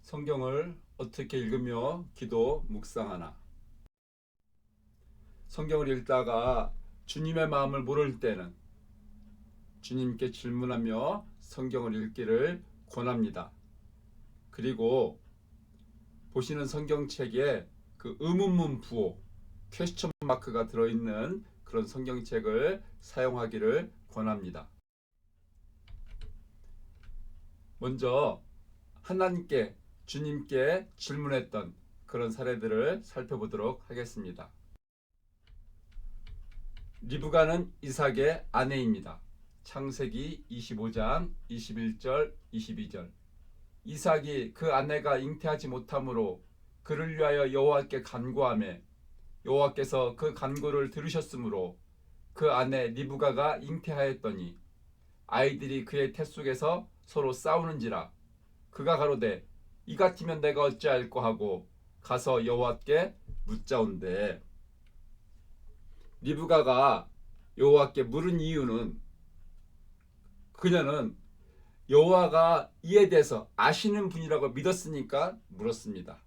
성경을 어떻게 읽으며 기도 묵상하나. 성경을 읽다가 주님의 마음을 모를 때는 주님께 질문하며 성경을 읽기를 권합니다. 그리고 보시는 성경책에 그 의문문 부호, 퀘스천 마크가 들어있는 그런 성경책을 사용하기를 권합니다. 먼저 하나님께, 주님께 질문했던 그런 사례들을 살펴보도록 하겠습니다. 리브가는 이삭의 아내입니다. 창세기 25장 21절 22절. 이삭이 그 아내가 잉태하지 못하므로 그를 위하여 여호와께 간구하매 여호와께서 그 간구를 들으셨으므로 그 아내 리브가가 잉태하였더니 아이들이 그의 태 속에서 서로 싸우는지라 그가 가로되 이 같으면 내가 어찌할꼬 하고 가서 여호와께 묻자온대. 리브가가 여호와께 물은 이유는 그녀는 여호와가 이에 대해서 아시는 분이라고 믿었으니까 물었습니다.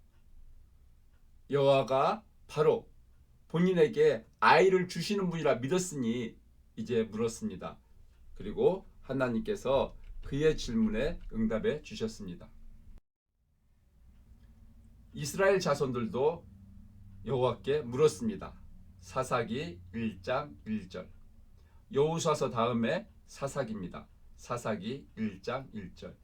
여호와가 바로 본인에게 아이를 주시는 분이라 믿었으니 이제 물었습니다. 그리고 하나님께서 그의 질문에 응답해 주셨습니다. 이스라엘 자손들도 여호와께 물었습니다. 사사기 1장 1절. 여호수아서 다음에 사사기입니다. 사사기 1장 1절.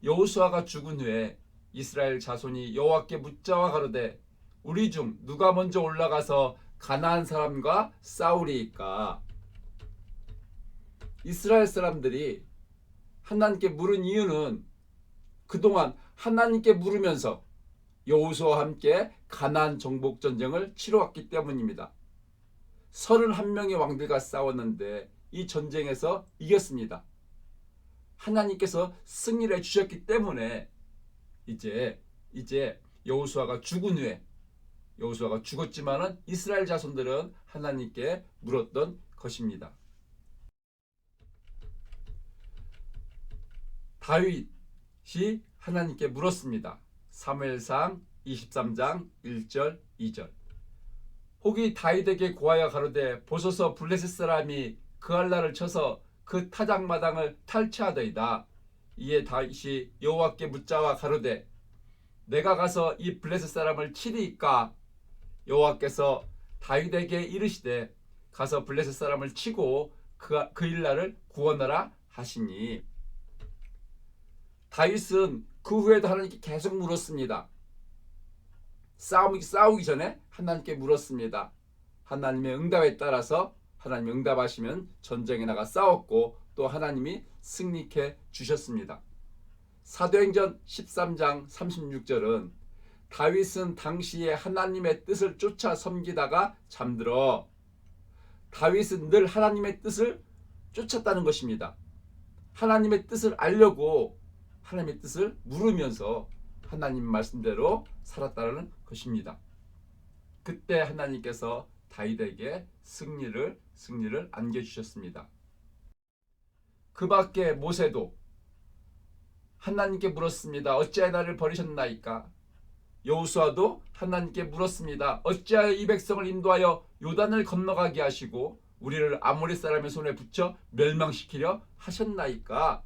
여호수아가 죽은 후에 이스라엘 자손이 여호와께 묻자와 가로되 우리 중 누가 먼저 올라가서 가나안 사람과 싸우리이까. 이스라엘 사람들이 하나님께 물은 이유는 그동안 하나님께 물으면서 여호수아와 함께 가나안 정복 전쟁을 치러왔기 때문입니다. 31명의 왕들과 싸웠는데 이 전쟁에서 이겼습니다. 하나님께서 승리를 해주셨기 때문에 이제 여호수아가 죽은 후에 여호수아가 죽었지만은 이스라엘 자손들은 하나님께 물었던 것입니다. 다윗이 하나님께 물었습니다. 사무엘상 23장 1절 2절. 혹이 다윗에게 고하여 가로되 보소서 블레셋 사람이 그알라를 쳐서 그 타작마당을 탈취하더이다. 이에 다윗이 여호와께 묻자와 가로되 내가 가서 이 블레셋 사람을 치리이까. 여호와께서 다윗에게 이르시되 가서 블레셋 사람을 치고 그 일날을 구원하라 하시니. 다윗은 그 후에도 하나님께 계속 물었습니다. 싸우기 전에 하나님께 물었습니다. 하나님의 응답에 따라서 하나님이 응답하시면 전쟁에 나가 싸웠고 또 하나님이 승리케 주셨습니다. 사도행전 13장 36절은 다윗은 당시에 하나님의 뜻을 쫓아 섬기다가 잠들어. 다윗은 늘 하나님의 뜻을 쫓았다는 것입니다. 하나님의 뜻을 알려고 하나님의 뜻을 물으면서 하나님 말씀대로 살았다는 것입니다. 그때 하나님께서 다윗에게 승리를 안겨주셨습니다. 그 밖에 모세도 하나님께 물었습니다. 어찌하여 나를 버리셨나이까. 여호수아도 하나님께 물었습니다. 어찌하여 이 백성을 인도하여 요단을 건너가게 하시고 우리를 아모리 사람의 손에 붙여 멸망시키려 하셨나이까.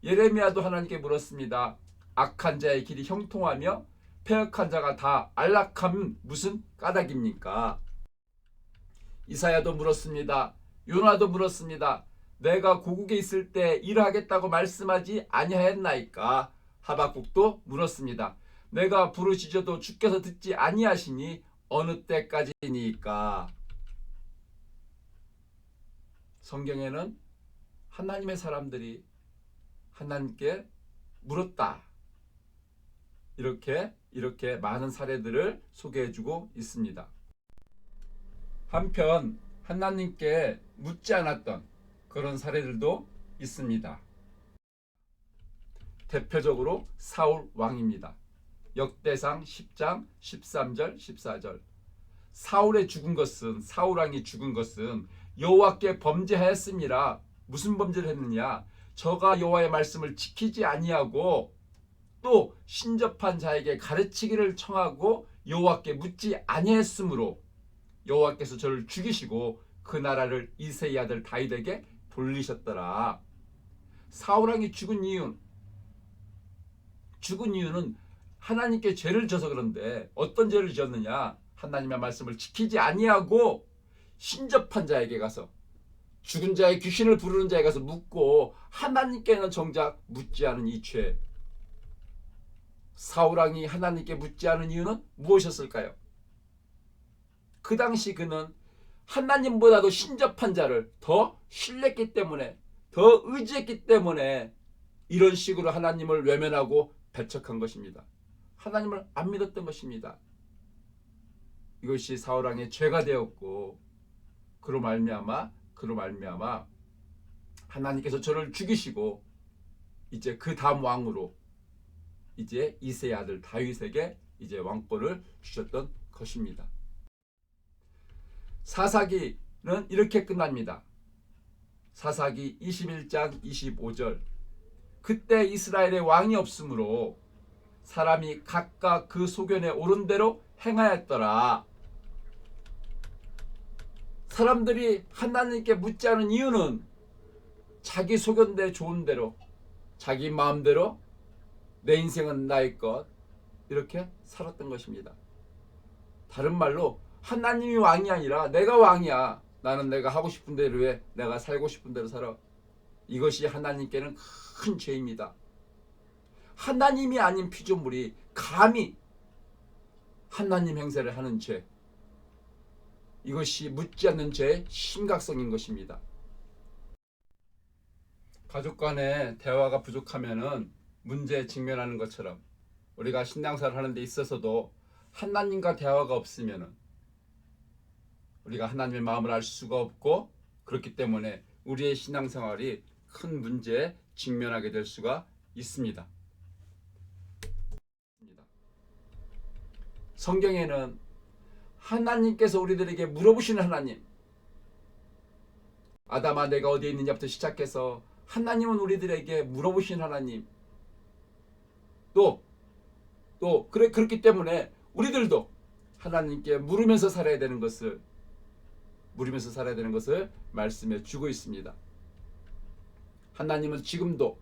예레미야도 하나님께 물었습니다. 악한 자의 길이 형통하며 패역한 자가 다 안락함은 무슨 까닭입니까? 이사야도 물었습니다. 요나도 물었습니다. 내가 고국에 있을 때 일하겠다고 말씀하지 아니하였나이까. 하박국도 물었습니다. 내가 부르짖어도 주께서 듣지 아니하시니 어느 때까지니까. 성경에는 하나님의 사람들이 하나님께 물었다. 이렇게 많은 사례들을 소개해주고 있습니다. 한편 하나님께 묻지 않았던 그런 사례들도 있습니다. 대표적으로 사울 왕입니다. 역대상 10장 13절 14절. 사울 왕이 죽은 것은 여호와께 범죄하였음이라. 무슨 범죄를 했느냐? 저가 여호와의 말씀을 지키지 아니하고 또 신접한 자에게 가르치기를 청하고 여호와께 묻지 아니했으므로 여호와께서 저를 죽이시고 그 나라를 이새의 아들 다윗에게 돌리셨더라. 사울 왕이 죽은 이유는 하나님께 죄를 져서 그런데 어떤 죄를 지었느냐? 하나님의 말씀을 지키지 아니하고 신접한 자에게 가서 죽은 자의 귀신을 부르는 자에게 가서 묻고 하나님께는 정작 묻지 않은 이 죄. 사울 왕이 하나님께 묻지 않은 이유는 무엇이었을까요? 그 당시 그는 하나님보다도 신접한 자를 더 신뢰했기 때문에, 더 의지했기 때문에 이런 식으로 하나님을 외면하고 배척한 것입니다. 하나님을 안 믿었던 것입니다. 이것이 사울 왕의 죄가 되었고 그로 말미암아 하나님께서 저를 죽이시고 이제 그 다음 왕으로 이제 이새의 아들 다윗에게 이제 왕권을 주셨던 것입니다. 사사기는 이렇게 끝납니다. 사사기 21장 25절. 그때 이스라엘에 왕이 없으므로 사람이 각각 그 소견에 옳은 대로 행하였더라. 사람들이 하나님께 묻지 않은 이유는 자기 소견대 좋은 대로, 자기 마음대로 내 인생은 나의 것, 이렇게 살았던 것입니다. 다른 말로 하나님이 왕이 아니라 내가 왕이야. 나는 내가 하고 싶은 대로 해. 내가 살고 싶은 대로 살아. 이것이 하나님께는 큰 죄입니다. 하나님이 아닌 피조물이 감히 하나님 행세를 하는 죄, 이것이 묻지 않는 죄의 심각성인 것입니다. 가족 간의 대화가 부족하면은 문제에 직면하는 것처럼 우리가 신앙생활을 하는 데 있어서도 하나님과 대화가 없으면은 우리가 하나님의 마음을 알 수가 없고, 그렇기 때문에 우리의 신앙생활이 큰 문제에 직면하게 될 수가 있습니다. 성경에는 하나님께서 우리들에게 물어보시는 하나님, 아담아 내가 어디에 있느냐부터 시작해서 하나님은 우리들에게 물어보시는 하나님, 그렇기 때문에 우리들도 하나님께 물으면서 살아야 되는 것을 말씀해 주고 있습니다. 하나님은 지금도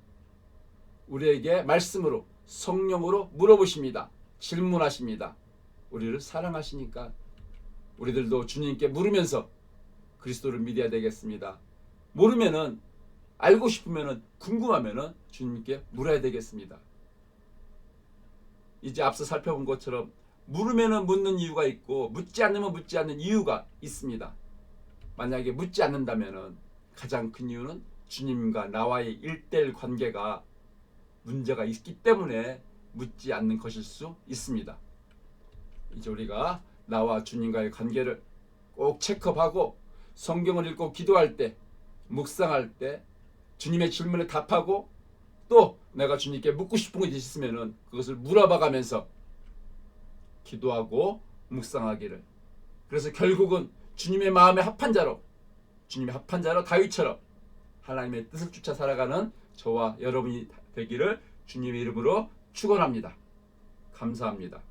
우리에게 말씀으로, 성령으로 물어보십니다. 질문하십니다. 우리를 사랑하시니까 우리들도 주님께 물으면서 그리스도를 믿어야 되겠습니다. 모르면은, 알고 싶으면은, 궁금하면은 주님께 물어야 되겠습니다. 이제 앞서 살펴본 것처럼 물으면은 묻는 이유가 있고 묻지 않으면 묻지 않는 이유가 있습니다. 만약에 묻지 않는다면은 가장 큰 이유는 주님과 나와의 1:1 관계가 문제가 있기 때문에 묻지 않는 것일 수 있습니다. 이제 우리가 나와 주님과의 관계를 꼭 체크하고 성경을 읽고 기도할 때, 묵상할 때 주님의 질문에 답하고, 또 내가 주님께 묻고 싶은 것이 있으면 그것을 물어봐가면서 기도하고 묵상하기를, 그래서 결국은 주님의 마음에 합한 자로, 다윗처럼 하나님의 뜻을 쫓아 살아가는 저와 여러분이 되기를 주님의 이름으로 축원합니다. 감사합니다.